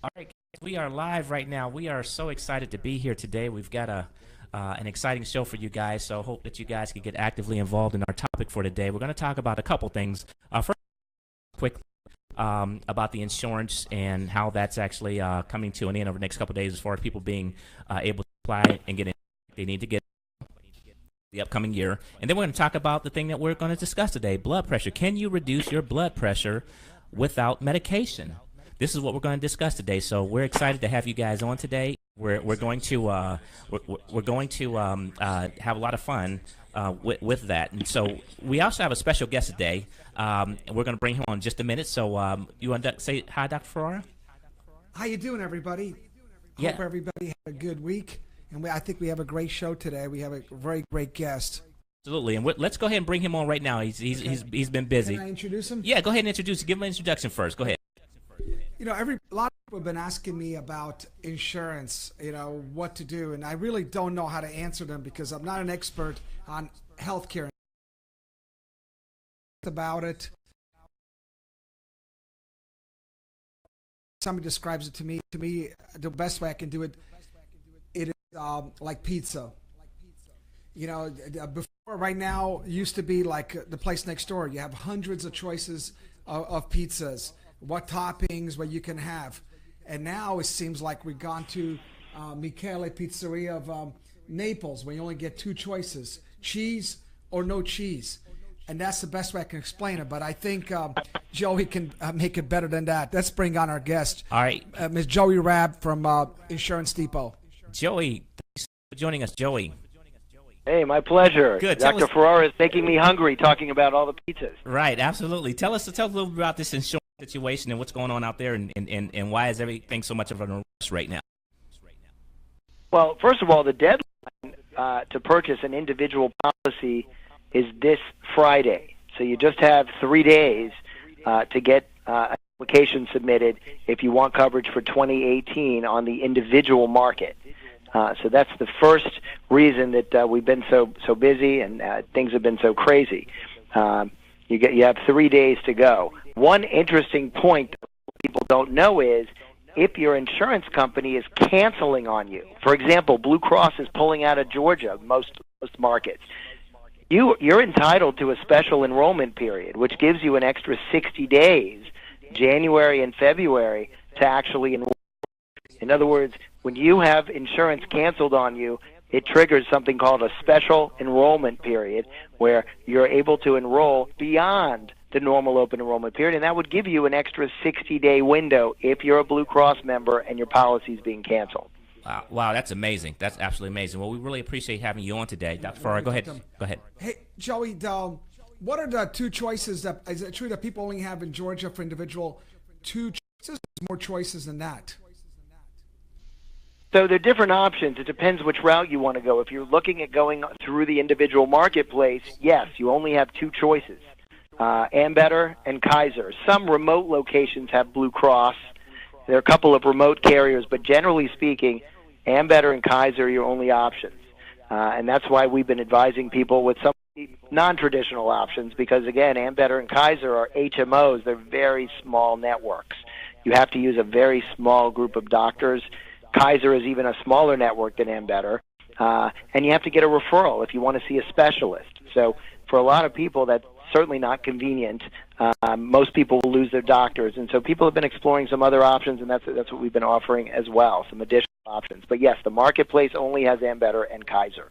All right, guys, we are live right now. We are so excited to be here today. We've got an exciting show for you guys, so hope that you guys can get actively involved in our topic for today. We're going to talk about a couple things. First, quickly, about the insurance and how that's actually coming to an end over the next couple of days as far as people being able to apply and get in. They need to get the upcoming year. And then we're going to talk about the thing that we're going to discuss today, blood pressure. Can you reduce your blood pressure without medication? This is what we're going to discuss today. So we're excited to have you guys on today. We're going to have a lot of fun with that. And so we also have a special guest today. And we're going to bring him on in just a minute. So you want to say hi, Dr. Ferrara? How you doing, everybody? Yeah. Hope everybody had a good week. And I think we have a great show today. We have a very great guest. Absolutely. And let's go ahead and bring him on right now. He's been busy. Can I introduce him? Yeah, go ahead and introduce him. Give him an introduction first. Go ahead. You know, a lot of people have been asking me about insurance, what to do. And I really don't know how to answer them because I'm not an expert on healthcare. About it. Somebody describes it to me. To me, the best way I can do it, it is like pizza. Before, right now, it used to be like the place next door. You have hundreds of choices of pizzas, what toppings, what you can have. And now it seems like we've gone to Michele Pizzeria of Naples, where you only get two choices, cheese or no cheese. And that's the best way I can explain it. But I think Joey can make it better than that. Let's bring on our guest. All right. Ms. Joey Raab from Insurance Depot. Joey, thanks for joining us, Joey. Hey, my pleasure. Good. Dr. Ferrara is making me hungry talking about all the pizzas. Right, absolutely. Tell us a little bit about this insurance situation and what's going on out there and why is everything so much of a rush right now? Well, first of all, the deadline to purchase an individual policy is this Friday. So you just have 3 days to get an application submitted if you want coverage for 2018 on the individual market. So that's the first reason that we've been so busy and things have been so crazy. You have 3 days to go. One interesting point that people don't know is if your insurance company is canceling on you. For example, Blue Cross is pulling out of Georgia, most markets. You're entitled to a special enrollment period, which gives you an extra 60 days, January and February, to actually enroll. In other words, when you have insurance canceled on you, it triggers something called a special enrollment period where you're able to enroll beyond the normal open enrollment period, and that would give you an extra 60-day window if you're a Blue Cross member and your policy is being canceled. Wow, that's amazing. That's absolutely amazing. Well, we really appreciate having you on today. Dr. Farrar, go ahead. Go ahead. Hey, Joey, what are the two choices is it true that people only have in Georgia for individual two choices? More choices than that? So there are different options. It depends which route you want to go. If you're looking at going through the individual marketplace, yes, you only have two choices, Ambetter and Kaiser. Some remote locations have Blue Cross. There are a couple of remote carriers, but generally speaking, Ambetter and Kaiser are your only options. And that's why we've been advising people with some non-traditional options because, again, Ambetter and Kaiser are HMOs. They're very small networks. You have to use a very small group of doctors. Kaiser is even a smaller network than Ambetter. And you have to get a referral if you want to see a specialist. So for a lot of people, that's certainly not convenient. Most people will lose their doctors. And so people have been exploring some other options, and that's what we've been offering as well, some additional options. But, yes, the marketplace only has Ambetter and Kaiser.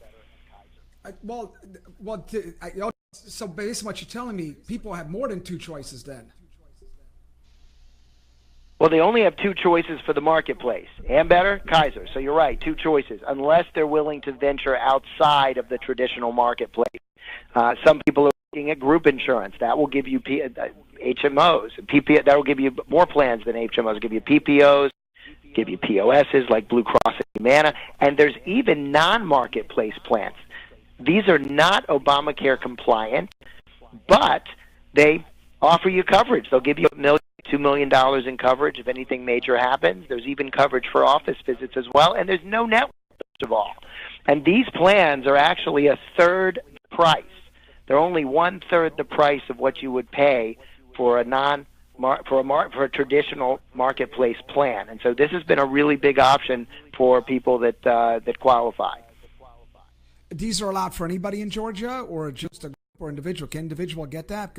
So based on what you're telling me, people have more than two choices then. Well, they only have two choices for the marketplace, Ambetter, Kaiser. So you're right, two choices, unless they're willing to venture outside of the traditional marketplace. Some people are looking at group insurance. That will give you HMOs. That will give you more plans than HMOs. Give you PPOs, give you POSs like Blue Cross and Humana, and there's even non-marketplace plans. These are not Obamacare compliant, but they offer you coverage. They'll give you $2 million in coverage if anything major happens. There's even coverage for office visits as well, and there's no network, first of all. And these plans are actually a third price. They're only one-third the price of what you would pay for a for a traditional marketplace plan. And so this has been a really big option for people that qualify. These are allowed for anybody in Georgia, or just a group or individual? Can individual get that?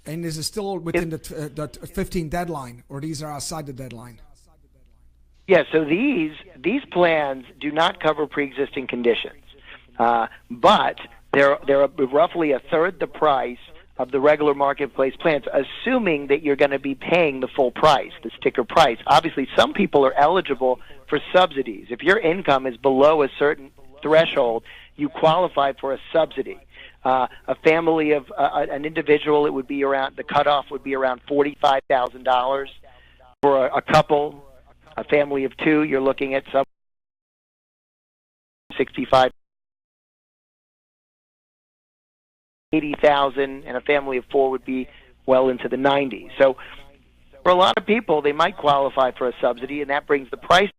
And is it still within the 15 deadline, or these are outside the deadline? Yeah, so these plans do not cover pre-existing conditions, but they're roughly a third the price of the regular marketplace plans, assuming that you're going to be paying the full price, the sticker price. Obviously, some people are eligible for subsidies. If your income is below a certain threshold, you qualify for a subsidy. A family of an individual, it would be around, the cutoff would be around $45,000. For a couple, a family of two, you're looking at some 65, 80,000, and a family of four would be well into the 90s. So for a lot of people, they might qualify for a subsidy, and that brings the price.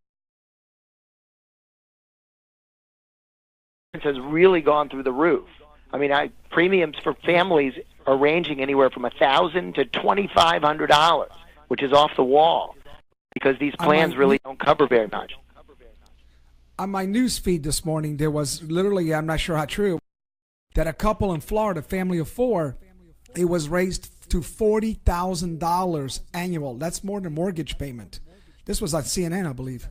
Has really gone through the roof. I mean, premiums for families are ranging anywhere from $1,000 to $2,500, which is off the wall, because these plans really don't cover very much. On my news feed this morning, there was literally, I'm not sure how true, that a couple in Florida, family of four, it was raised to $40,000 annual. That's more than a mortgage payment. This was on CNN, I believe.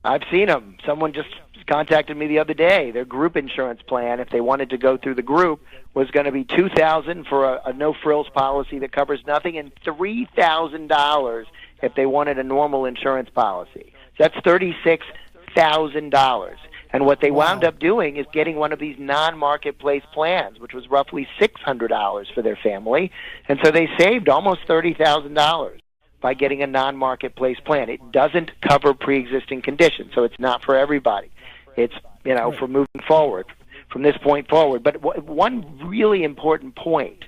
I've seen them. Someone just contacted me the other day. Their group insurance plan, if they wanted to go through the group, was going to be $2,000 for a no-frills policy that covers nothing, and $3,000 if they wanted a normal insurance policy. So that's $36,000. And what they wound up doing is getting one of these non-marketplace plans, which was roughly $600 for their family. And so they saved almost $30,000 by getting a non-marketplace plan. It doesn't cover pre-existing conditions, so it's not for everybody. It's, for moving forward, from this point forward. But one really important point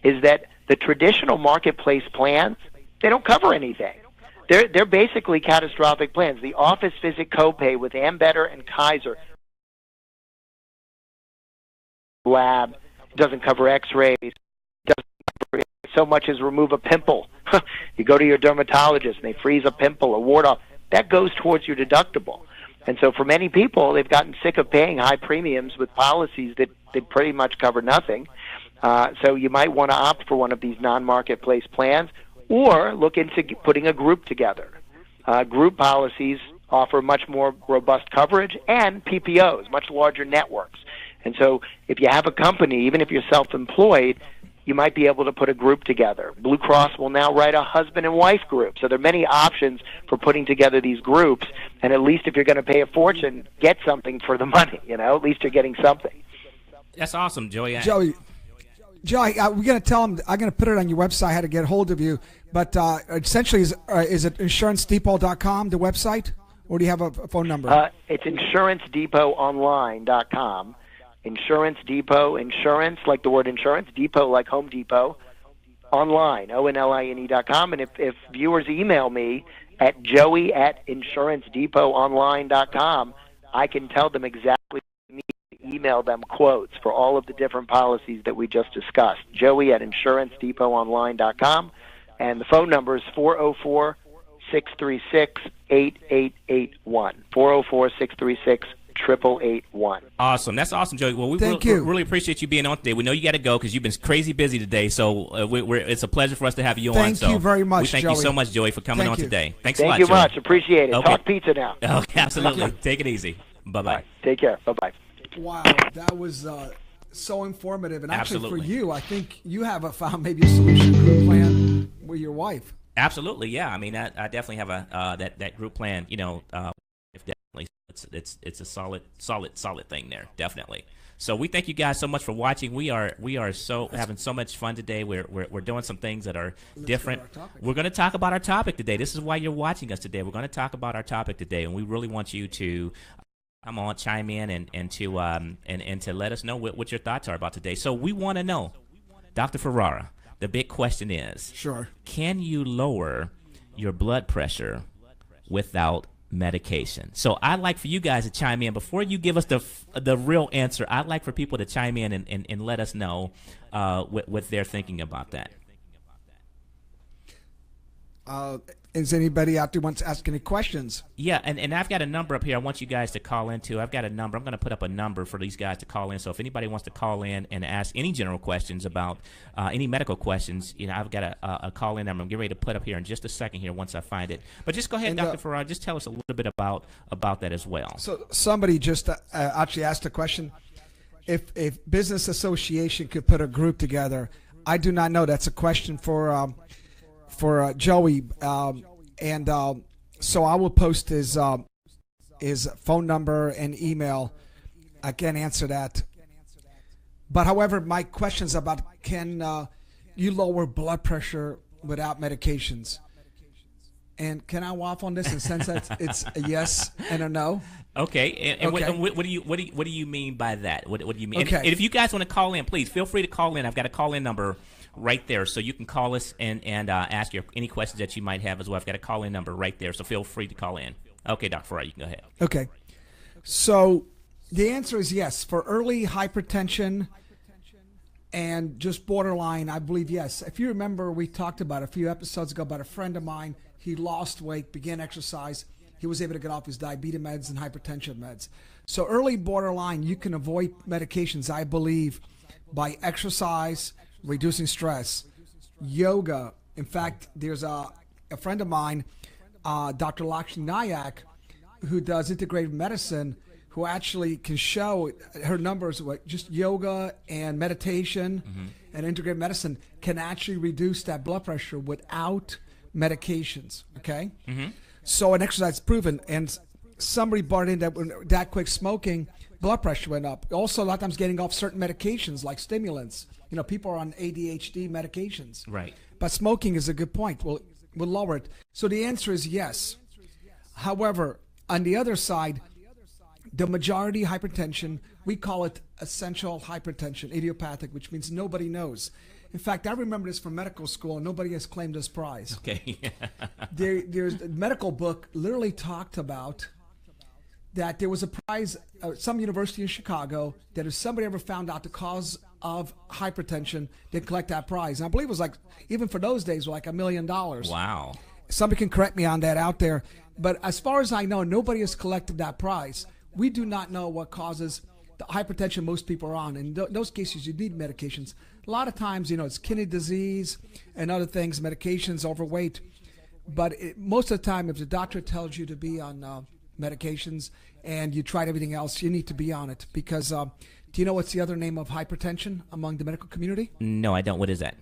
is that the traditional marketplace plans, they don't cover anything. They're basically catastrophic plans. The office visit copay with Ambetter and Kaiser, Raab, doesn't cover x-rays, doesn't cover so much as remove a pimple. You go to your dermatologist and they freeze a pimple, a wart off. That goes towards your deductible. And so for many people, they've gotten sick of paying high premiums with policies that pretty much cover nothing. So you might want to opt for one of these non-marketplace plans, or look into putting a group together. Group policies offer much more robust coverage, and PPOs, much larger networks. And so if you have a company, even if you're self-employed, you might be able to put a group together. Blue Cross will now write a husband and wife group. So there are many options for putting together these groups, and at least if you're going to pay a fortune, get something for the money. At least you're getting something. That's awesome, Joey. Joey, we're going to tell them, I'm going to put it on your website how to get a hold of you, but essentially, is it insurancedepot.com, the website, or do you have a phone number? It's insurancedepot.online.com. Insurance Depot, insurance like the word insurance, depot like Home Depot, online, ONLINE.com. And if viewers email me at joey@insurancedepot.online.com, I can tell them exactly what they need to email them quotes for all of the different policies that we just discussed. joey@insurancedepot.online.com. And the phone number is 404-636-8881. 404-636-8881. Awesome. That's awesome, Joey. Well, we really appreciate you being on today. We know you got to go because you've been crazy busy today, so it's a pleasure for us to have you on. Thank you very much, We thank you so much, Joey, for coming on today. Thanks a lot, Thank you Joey. much. Appreciate it. Okay. Talk pizza now. Okay, absolutely. Take it easy. Bye-bye. Right. Take care. Bye-bye. Wow, that was so informative. And actually, Absolutely. for you, I think you have found maybe a solution group plan with your wife. Absolutely, yeah. I mean, I definitely have that group plan. If definitely it's a solid thing there, definitely. So we thank you guys so much for watching. We are so having so much fun today. We're doing some things that are different. We're going to talk about our topic today. This is why you're watching us today. We're going to talk about our topic today, and we really want you to come on, chime in, and to let us know what your thoughts are about today. So we want to know, Dr. Ferrara. The big question is, sure, can you lower your blood pressure without medication. So I'd like for you guys to chime in before you give us the real answer. I'd like for people to chime in and let us know what they're thinking about that. Is anybody out there wants to ask any questions? Yeah, and I've got a number up here I want you guys to call into. I've got a number. I'm going to put up a number for these guys to call in. So if anybody wants to call in and ask any general questions about any medical questions, I've got a call in number I'm getting ready to put up here in just a second here once I find it. But just go ahead, Dr. Ferrara, just tell us a little bit about that as well. So somebody just actually asked a question. If business association could put a group together, I do not know. That's a question for Joey, so I will post his phone number and email. I can't answer that. But however, my question's about can you lower blood pressure without medications? And can I waffle on this in the sense that it's a yes and a no? Okay. And okay. What do you mean by that? What do you mean? Okay. And if you guys want to call in, please feel free to call in. I've got a call in number right there, so you can call us and ask any questions that you might have as well. I've got a call in number right there, so feel free to call in. Okay, Dr. Ferrara, you can go ahead. Okay. So the answer is yes. For early hypertension and just borderline, I believe yes. If you remember, we talked about a few episodes ago about a friend of mine. He lost weight, began exercise. He was able to get off his diabetes meds and hypertension meds. So early borderline, you can avoid medications, I believe, by exercise, reducing stress, yoga. In fact, there's a friend of mine, Dr. Lakshmi Nayak, who does integrative medicine, who actually can show her numbers what just yoga and meditation and integrative medicine can actually reduce that blood pressure without medications. Okay, so an exercise is proven, and somebody brought in that when that quick smoking, blood pressure went up. Also, a lot of times getting off certain medications like stimulants. People are on ADHD medications. Right. But smoking is a good point. We'll lower it. So the answer is yes. However, on the other side, the majority hypertension, we call it essential hypertension, idiopathic, which means nobody knows. In fact, I remember this from medical school, and nobody has claimed this prize. Okay. There's a medical book literally talked about that there was a prize at some university in Chicago that if somebody ever found out the cause of hypertension, they'd collect that prize. And I believe it was like, even for those days, like $1 million. Wow. Somebody can correct me on that out there. But as far as I know, nobody has collected that prize. We do not know what causes the hypertension most people are on. In those cases, you need medications. A lot of times, it's kidney disease and other things, medications, overweight. But most of the time, if the doctor tells you to be on medications and you tried everything else, you need to be on it. Because do you know what's the other name of hypertension among the medical community? No, I don't. What is that?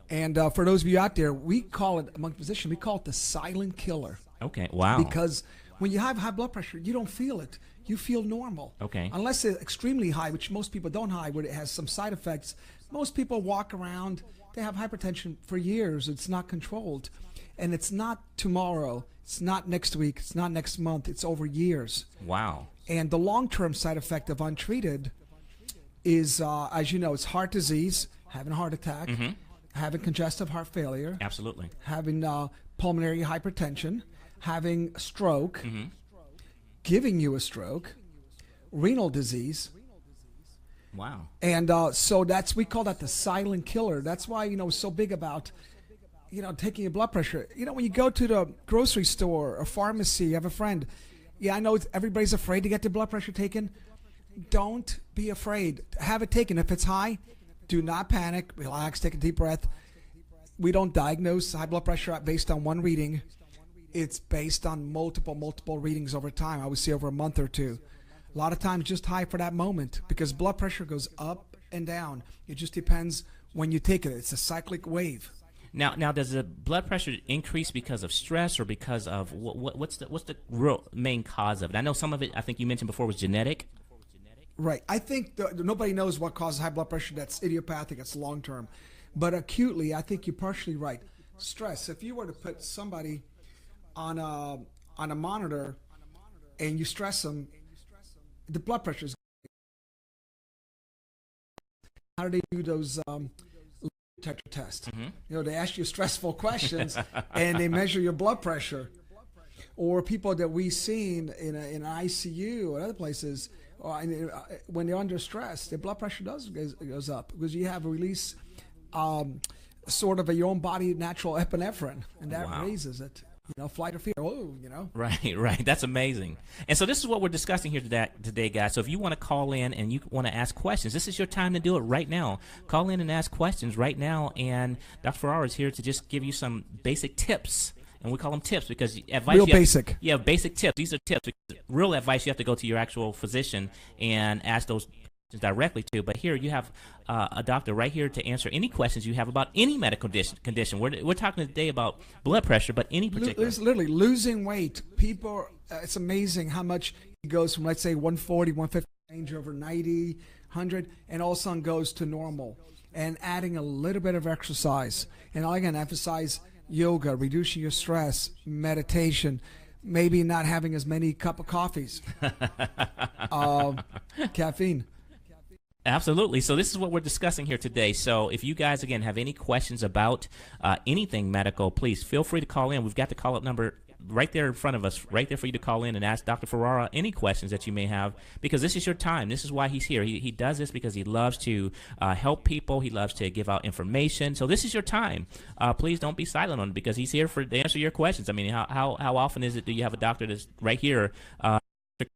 And for those of you out there, we call it, among physicians, we call it the silent killer. Okay, wow. Because when you have high blood pressure, you don't feel it. You feel normal. Okay. Unless it's extremely high, which most people don't have, where it has some side effects. Most people walk around, they have hypertension for years. It's not controlled. And it's not tomorrow. It's not next week. It's not next month. It's over years. Wow. And the long-term side effect of untreated is, as you know, it's heart disease, having a heart attack, having congestive heart failure. Absolutely. Having pulmonary hypertension, having stroke, giving you a stroke, renal disease. Wow. And so we call that the silent killer. That's why, it's so big about, taking your blood pressure. When you go to the grocery store or pharmacy, you have a friend. Yeah, I know everybody's afraid to get their blood pressure taken. Don't be afraid. Have it taken. If it's high, do not panic. Relax, take a deep breath. We don't diagnose high blood pressure based on one reading. It's based on multiple readings over time. I would say over a month or two. A lot of times just high for that moment because blood pressure goes up and down. It just depends when you take it. It's a cyclic wave. Now, does the blood pressure increase because of stress or because of what's the real main cause of it? I know some of it, I think you mentioned before, was genetic. Right. I think nobody knows what causes high blood pressure. That's idiopathic. It's long term. But acutely, I think you're partially right. Stress. If you were to put somebody on a monitor and you stress them, the blood pressure is. How do they do those detector tests? They ask you stressful questions and they measure your blood pressure. or people that we've seen in an ICU or other places, when they're under stress, their blood pressure goes up because you have a release sort of your own body natural epinephrine, and that raises it. Flight or fear. Right. That's amazing. And so this is what we're discussing here today, guys. So if you want to call in and you want to ask questions, this is your time to do it right now. Call in and ask questions right now, and Dr. Ferrara is here to just give you some basic tips. And we call them tips because advice. Real basic. Yeah, basic tips. These are tips. Real advice, you have to go to your actual physician and ask those directly to. But here you have a doctor right here to answer any questions you have about any medical condition. We're talking today about blood pressure, but any particular. It's literally losing weight. People, it's amazing how much it goes from, let's say, 140, 150 range over 90, 100, and all of a sudden goes to normal. And adding a little bit of exercise. And again, emphasize yoga, reducing your stress, meditation, maybe not having as many cup of coffees, caffeine. Absolutely. So this is what we're discussing here today. So if you guys, again, have any questions about anything medical, please feel free to call in. We've got the call-up number right there in front of us, right there for you to call in and ask Dr. Ferrara any questions that you may have, because this is your time. This is why he's here. He does this because he loves to help people. He loves to give out information. So this is your time. Please don't be silent on it because he's here to answer your questions. I mean, how often is it do you have a doctor that's right here